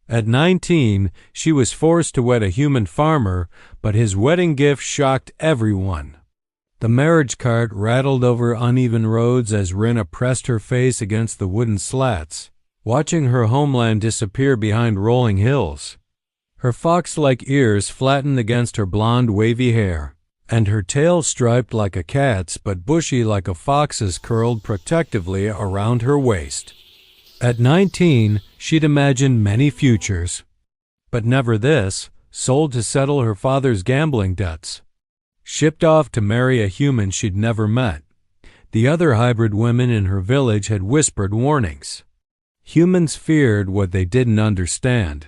At 19, she was forced to wed a human farmer, but his wedding gift shocked everyone. The marriage cart rattled over uneven roads as Rena pressed her face against the wooden slats, watching her homeland disappear behind rolling hills. Her fox-like ears flattened against her blonde, wavy hair, and her tail striped like a cat's but bushy like a fox's curled protectively around her waist. At 19, she'd imagined many futures, but never this, sold to settle her father's gambling debts. Shipped off to marry a human she'd never met. The other hybrid women in her village had whispered warnings. Humans feared what they didn't understand.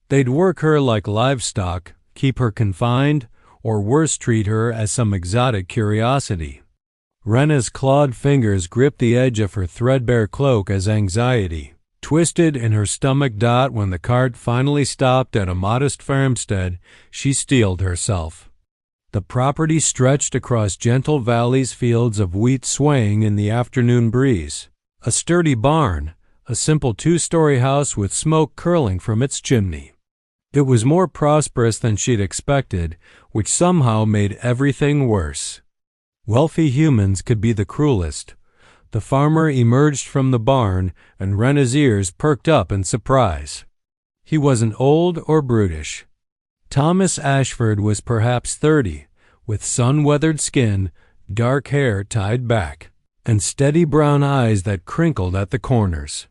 They'd work her like livestock, keep her confined, or worse, treat her as some exotic curiosity. Rena's clawed fingers gripped the edge of her threadbare cloak as anxiety twisted in her stomach. When the cart finally stopped at a modest farmstead, she steeled herself. The property stretched across gentle valleys, fields of wheat swaying in the afternoon breeze. A sturdy barn, a simple two-story house with smoke curling from its chimney. It was more prosperous than she'd expected, which somehow made everything worse. Wealthy humans could be the cruelest. The farmer emerged from the barn, and Rena's ears perked up in surprise. He wasn't old or brutish. Thomas Ashford was perhaps 30, with sun-weathered skin, dark hair tied back, and steady brown eyes that crinkled at the corners.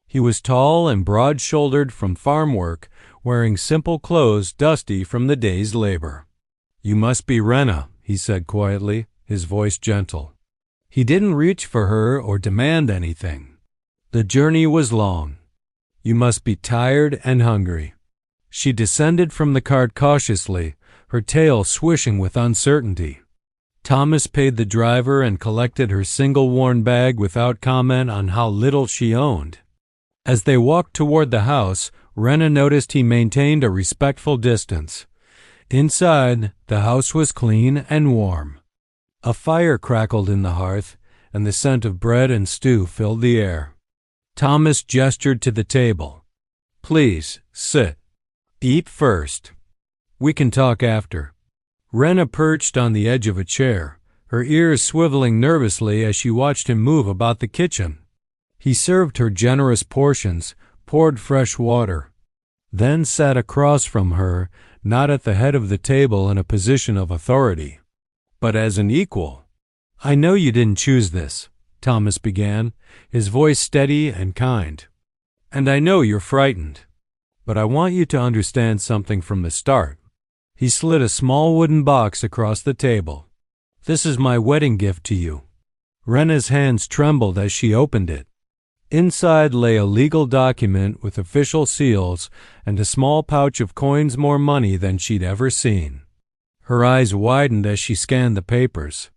He was tall and broad-shouldered from farm work, wearing simple clothes dusty from the day's labor. "You must be Rena," he said quietly, his voice gentle. He didn't reach for her or demand anything. The journey was long. "You must be tired and hungry." She descended from the cart cautiously, her tail swishing with uncertainty. Thomas paid the driver and collected her single-worn bag without comment on how little she owned. As they walked toward the house, Rena noticed he maintained a respectful distance. Inside, the house was clean and warm. A fire crackled in the hearth, and the scent of bread and stew filled the air. Thomas gestured to the table. "Please, sit. Eat first. We can talk after." Rena perched on the edge of a chair, her ears swiveling nervously as she watched him move about the kitchen. He served her generous portions, poured fresh water, then sat across from her, not at the head of the table in a position of authority, but as an equal. "I know you didn't choose this," Thomas began, his voice steady and kind. "And I know you're frightened. But I want you to understand something from the start." He slid a small wooden box across the table. "This is my wedding gift to you." Rena's hands trembled as she opened it. Inside lay a legal document with official seals and a small pouch of coins, more money than she'd ever seen. Her eyes widened as she scanned the papers.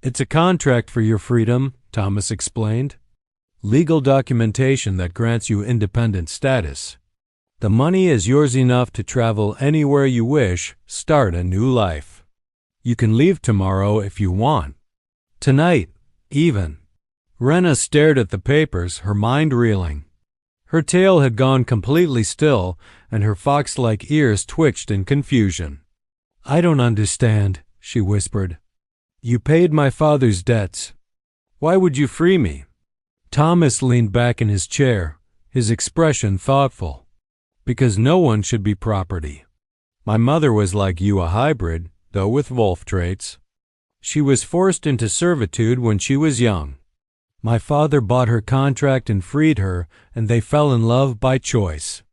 "It's a contract for your freedom," Thomas explained. "Legal documentation that grants you independent status. The money is yours enough to travel anywhere you wish, start a new life. You can leave tomorrow if you want. Tonight, even." Rena stared at the papers, her mind reeling. Her tail had gone completely still, and her fox-like ears twitched in confusion. "I don't understand," she whispered. "You paid my father's debts. Why would you free me?" Thomas leaned back in his chair, his expression thoughtful. "Because no one should be property. My mother was like you, a hybrid, though with wolf traits. She was forced into servitude when she was young. My father bought her contract and freed her, and they fell in love by choice.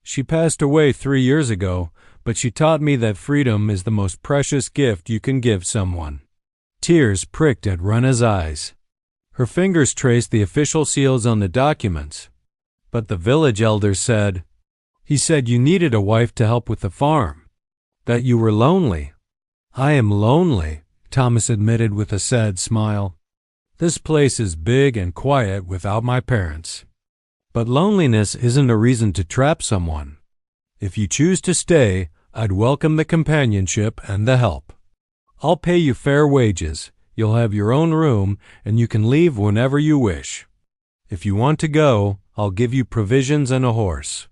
She passed away 3 years ago, but she taught me that freedom is the most precious gift you can give someone." Tears pricked at Rena's eyes. Her fingers traced the official seals on the documents. "But the village elder said," he said, "you needed a wife to help with the farm. That you were lonely." "I am lonely," Thomas admitted with a sad smile. "This place is big and quiet without my parents. But loneliness isn't a reason to trap someone. If you choose to stay, I'd welcome the companionship and the help. I'll pay you fair wages, you'll have your own room, and you can leave whenever you wish. If you want to go, I'll give you provisions and a horse."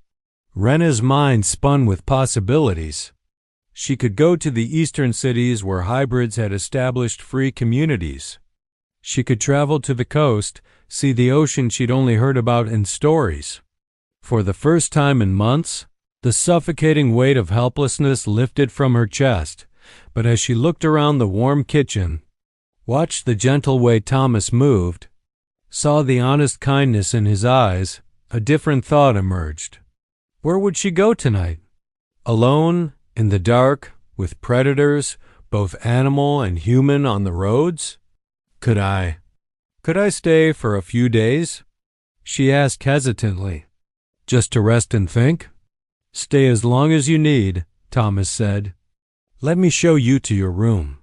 Rena's mind spun with possibilities. She could go to the eastern cities where hybrids had established free communities. She could travel to the coast, see the ocean she'd only heard about in stories. For the first time in months, the suffocating weight of helplessness lifted from her chest, but as she looked around the warm kitchen, watched the gentle way Thomas moved, saw the honest kindness in his eyes, a different thought emerged. Where would she go tonight? Alone, in the dark, with predators, both animal and human, on the roads? Could I stay for a few days? She asked hesitantly. Just to rest and think? Stay as long as you need, Thomas said. Let me show you to your room.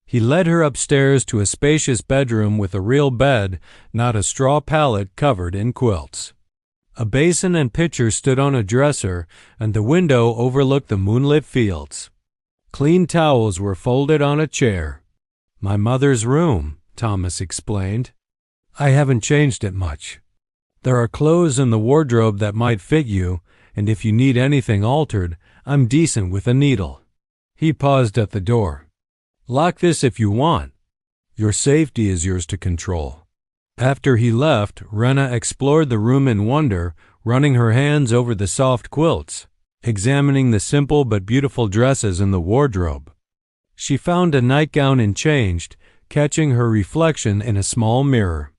He led her upstairs to a spacious bedroom with a real bed, not a straw pallet covered in quilts. A basin and pitcher stood on a dresser, and the window overlooked the moonlit fields. Clean towels were folded on a chair. My mother's room, Thomas explained. I haven't changed it much. There are clothes in the wardrobe that might fit you, and if you need anything altered, I'm decent with a needle. He paused at the door. Lock this if you want. Your safety is yours to control. After he left, Rena explored the room in wonder, running her hands over the soft quilts, examining the simple but beautiful dresses in the wardrobe. She found a nightgown and changed, catching her reflection in a small mirror.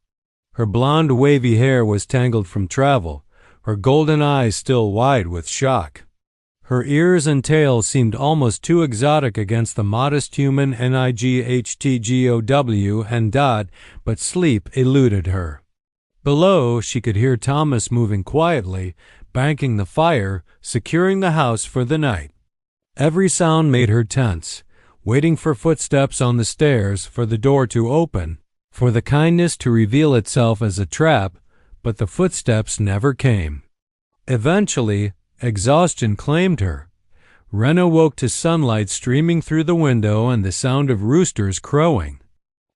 Her blonde wavy hair was tangled from travel, her golden eyes still wide with shock. Her ears and tail seemed almost too exotic against the modest human NIGHTGOW and Dot, but sleep eluded her. Below, she could hear Thomas moving quietly, banking the fire, securing the house for the night. Every sound made her tense, waiting for footsteps on the stairs, for the door to open, for the kindness to reveal itself as a trap, but the footsteps never came. Eventually, exhaustion claimed her. Rena woke to sunlight streaming through the window and the sound of roosters crowing.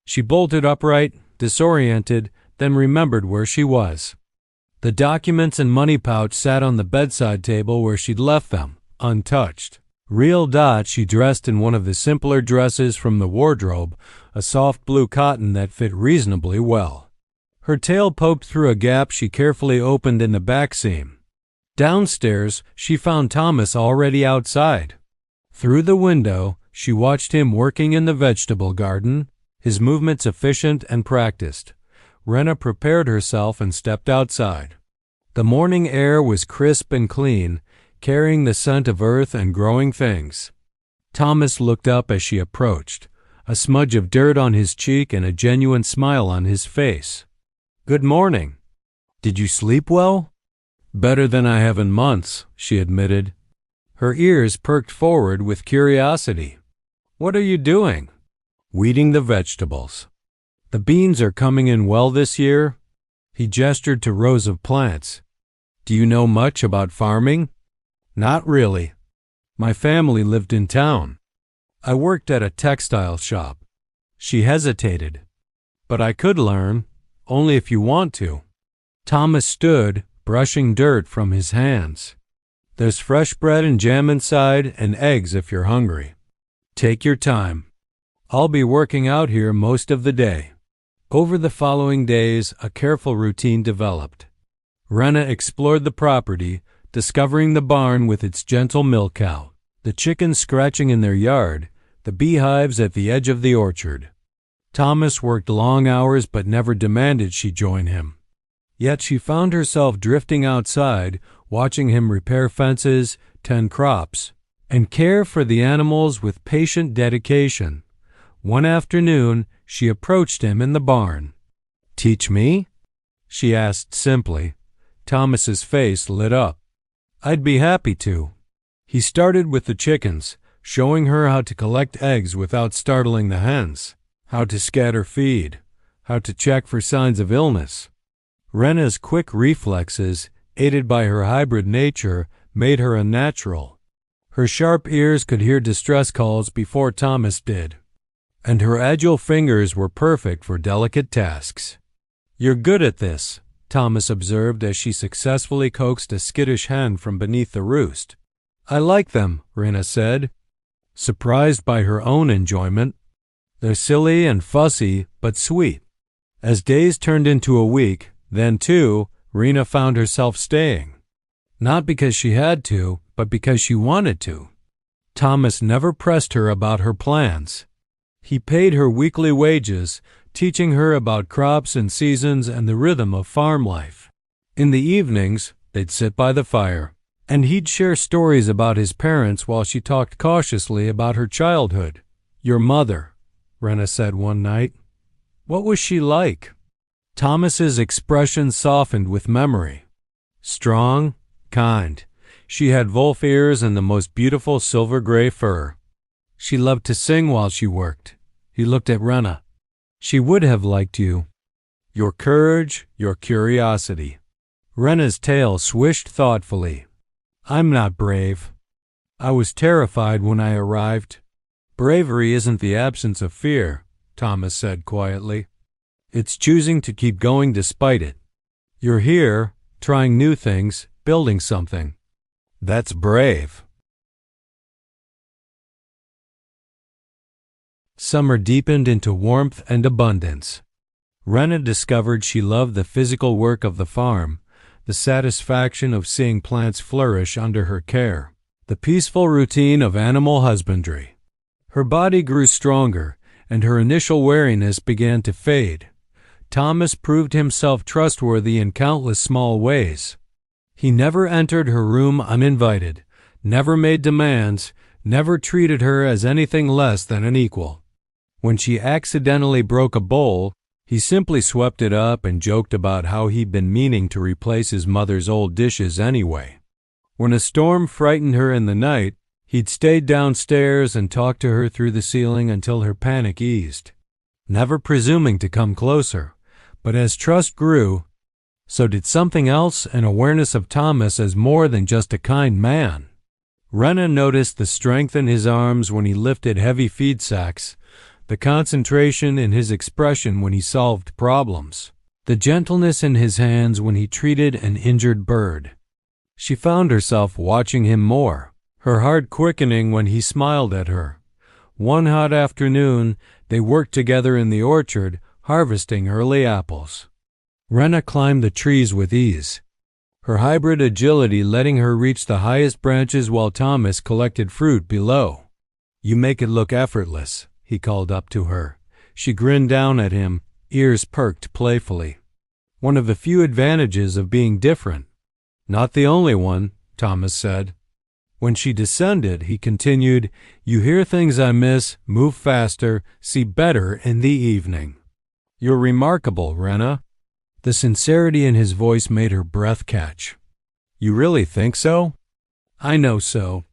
She bolted upright, disoriented, then remembered where she was. The documents and money pouch sat on the bedside table where she'd left them, untouched. Real Dot, she dressed in one of the simpler dresses from the wardrobe, a soft blue cotton that fit reasonably well. Her tail poked through a gap she carefully opened in the back seam. Downstairs, she found Thomas already outside. Through the window, she watched him working in the vegetable garden, his movements efficient and practiced. Rena prepared herself and stepped outside. The morning air was crisp and clean, carrying the scent of earth and growing things. Thomas looked up as she approached, a smudge of dirt on his cheek and a genuine smile on his face. Good morning. Did you sleep well? Better than I have in months, she admitted. Her ears perked forward with curiosity. What are you doing? Weeding the vegetables. The beans are coming in well this year. He gestured to rows of plants. Do you know much about farming? Not really. My family lived in town. I worked at a textile shop. She hesitated. But I could learn, only if you want to. Thomas stood, brushing dirt from his hands. There's fresh bread and jam inside, and eggs if you're hungry. Take your time. I'll be working out here most of the day. Over the following days, a careful routine developed. Rena explored the property, discovering the barn with its gentle milk cow, the chickens scratching in their yard, the beehives at the edge of the orchard. Thomas worked long hours but never demanded she join him. Yet she found herself drifting outside, watching him repair fences, tend crops, and care for the animals with patient dedication. One afternoon, she approached him in the barn. Teach me? She asked simply. Thomas's face lit up. I'd be happy to. He started with the chickens, showing her how to collect eggs without startling the hens, how to scatter feed, how to check for signs of illness. Rena's quick reflexes, aided by her hybrid nature, made her a natural. Her sharp ears could hear distress calls before Thomas did, and her agile fingers were perfect for delicate tasks. You're good at this, Thomas observed as she successfully coaxed a skittish hen from beneath the roost. I like them, Rena said, surprised by her own enjoyment. They're silly and fussy, but sweet. As days turned into a week, then too, Rena found herself staying. Not because she had to, but because she wanted to. Thomas never pressed her about her plans. He paid her weekly wages, teaching her about crops and seasons and the rhythm of farm life. In the evenings, they'd sit by the fire, and he'd share stories about his parents while she talked cautiously about her childhood. Your mother, Rena said one night. What was she like? Thomas's expression softened with memory. Strong, kind. She had wolf ears and the most beautiful silver-gray fur. She loved to sing while she worked. He looked at Rena. She would have liked you. Your courage, your curiosity. Rena's tail swished thoughtfully. I'm not brave. I was terrified when I arrived. Bravery isn't the absence of fear, Thomas said quietly. It's choosing to keep going despite it. You're here, trying new things, building something. That's brave. Summer deepened into warmth and abundance. Rena discovered she loved the physical work of the farm, the satisfaction of seeing plants flourish under her care, the peaceful routine of animal husbandry. Her body grew stronger, and her initial wariness began to fade. Thomas proved himself trustworthy in countless small ways. He never entered her room uninvited, never made demands, never treated her as anything less than an equal. When she accidentally broke a bowl, he simply swept it up and joked about how he'd been meaning to replace his mother's old dishes anyway. When a storm frightened her in the night, he'd stayed downstairs and talked to her through the ceiling until her panic eased, never presuming to come closer. But as trust grew, so did something else, an awareness of Thomas as more than just a kind man. Rena noticed the strength in his arms when he lifted heavy feed sacks, the concentration in his expression when he solved problems, the gentleness in his hands when he treated an injured bird. She found herself watching him more, her heart quickening when he smiled at her. One hot afternoon, they worked together in the orchard, harvesting early apples. Rena climbed the trees with ease, her hybrid agility letting her reach the highest branches while Thomas collected fruit below. You make it look effortless, he called up to her. She grinned down at him, ears perked playfully. One of the few advantages of being different. Not the only one, Thomas said. When she descended, he continued, You hear things I miss, move faster, see better in the evening. You're remarkable, Rena. The sincerity in his voice made her breath catch. You really think so? I know so.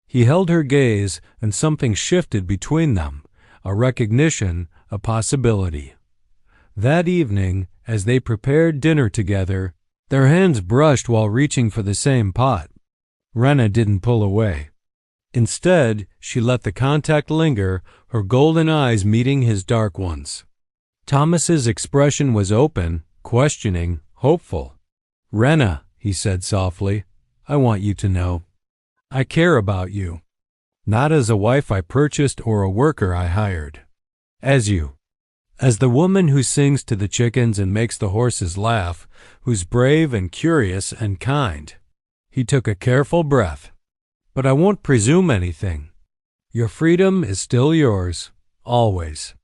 He held her gaze, and something shifted between them, a recognition, a possibility. That evening, as they prepared dinner together, their hands brushed while reaching for the same pot. Rena didn't pull away. Instead, she let the contact linger, her golden eyes meeting his dark ones. Thomas's expression was open, questioning, hopeful. Rena, he said softly, I want you to know. I care about you. Not as a wife I purchased or a worker I hired. As you. As the woman who sings to the chickens and makes the horses laugh, who's brave and curious and kind. He took a careful breath. But I won't presume anything. Your freedom is still yours, always.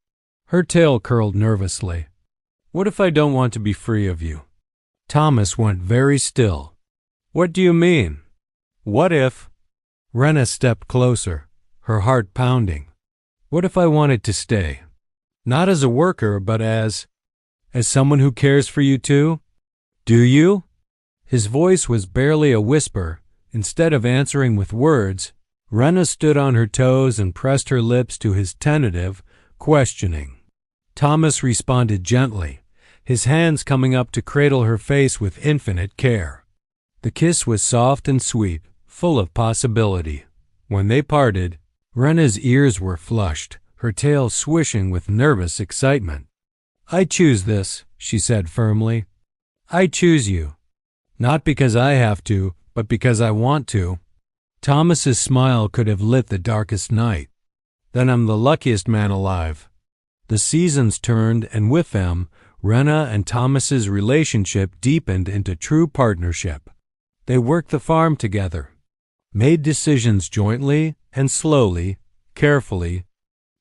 Her tail curled nervously. What if I don't want to be free of you? Thomas went very still. What do you mean? What if? Rena stepped closer, her heart pounding. What if I wanted to stay? Not as a worker, but as someone who cares for you too? Do you? His voice was barely a whisper. Instead of answering with words, Rena stood on her toes and pressed her lips to his tentative, questioning. Thomas responded gently, his hands coming up to cradle her face with infinite care. The kiss was soft and sweet, full of possibility. When they parted, Rena's ears were flushed, her tail swishing with nervous excitement. I choose this, she said firmly. I choose you. Not because I have to, but because I want to. Thomas's smile could have lit the darkest night. Then I'm the luckiest man alive. The seasons turned, and with them, Rena and Thomas's relationship deepened into true partnership. They worked the farm together, made decisions jointly and slowly, carefully,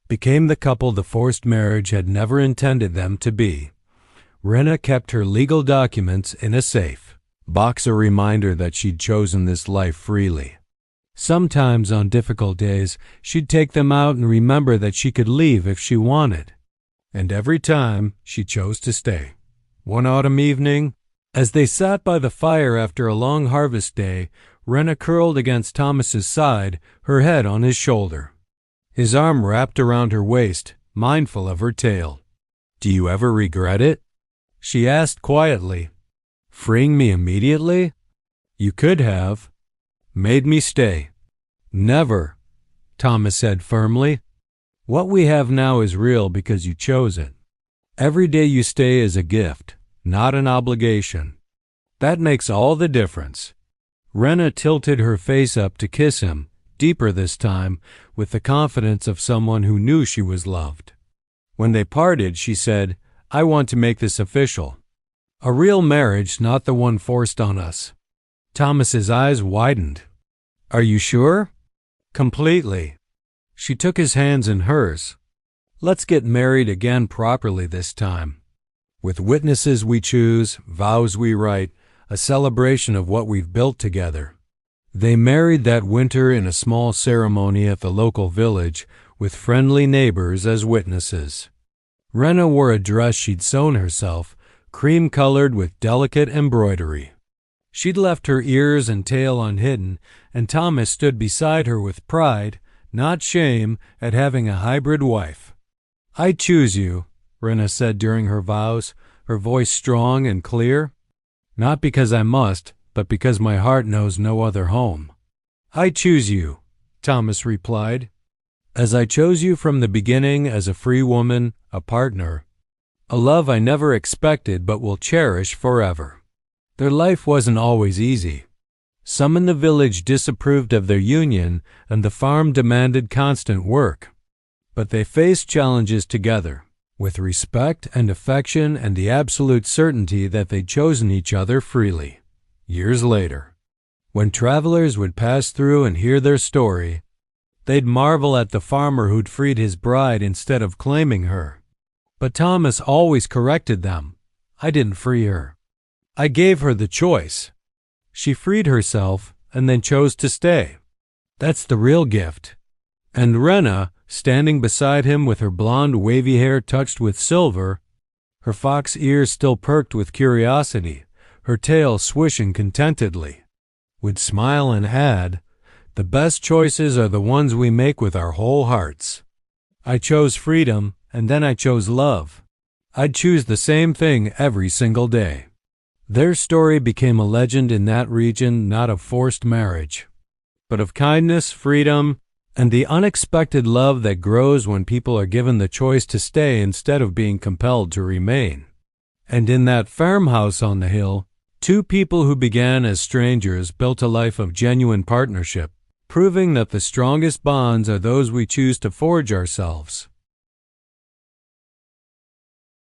became the couple the forced marriage had never intended them to be. Rena kept her legal documents in a safe box, a reminder that she'd chosen this life freely. Sometimes on difficult days, she'd take them out and remember that she could leave if she wanted. And every time, she chose to stay. One autumn evening, as they sat by the fire after a long harvest day, Rena curled against Thomas's side, her head on his shoulder. His arm wrapped around her waist, mindful of her tale. "Do you ever regret it?" she asked quietly. "Freeing me immediately? You could have. Made me stay." "Never," Thomas said firmly. "What we have now is real because you chose it. Every day you stay is a gift, not an obligation. That makes all the difference." Rena tilted her face up to kiss him, deeper this time, with the confidence of someone who knew she was loved. When they parted, she said, "I want to make this official. A real marriage, not the one forced on us." Thomas's eyes widened. "Are you sure?" "Completely." She took his hands in hers. "Let's get married again properly this time. With witnesses we choose, vows we write, a celebration of what we've built together." They married that winter in a small ceremony at the local village, with friendly neighbors as witnesses. Rena wore a dress she'd sewn herself, cream-colored with delicate embroidery. She'd left her ears and tail unhidden, and Thomas stood beside her with pride, not shame, at having a hybrid wife. "I choose you," Rena said during her vows, her voice strong and clear. "Not because I must, but because my heart knows no other home." "I choose you," Thomas replied, "as I chose you from the beginning as a free woman, a partner, a love I never expected but will cherish forever." Their life wasn't always easy. Some in the village disapproved of their union, and the farm demanded constant work. But they faced challenges together, with respect and affection and the absolute certainty that they'd chosen each other freely. Years later, when travelers would pass through and hear their story, they'd marvel at the farmer who'd freed his bride instead of claiming her. But Thomas always corrected them. "I didn't free her. I gave her the choice. She freed herself and then chose to stay. That's the real gift." And Rena, standing beside him with her blonde wavy hair touched with silver, her fox ears still perked with curiosity, her tail swishing contentedly, would smile and add, "The best choices are the ones we make with our whole hearts. I chose freedom, and then I chose love. I'd choose the same thing every single day." Their story became a legend in that region, not of forced marriage, but of kindness, freedom, and the unexpected love that grows when people are given the choice to stay instead of being compelled to remain. And in that farmhouse on the hill, two people who began as strangers built a life of genuine partnership, proving that the strongest bonds are those we choose to forge ourselves.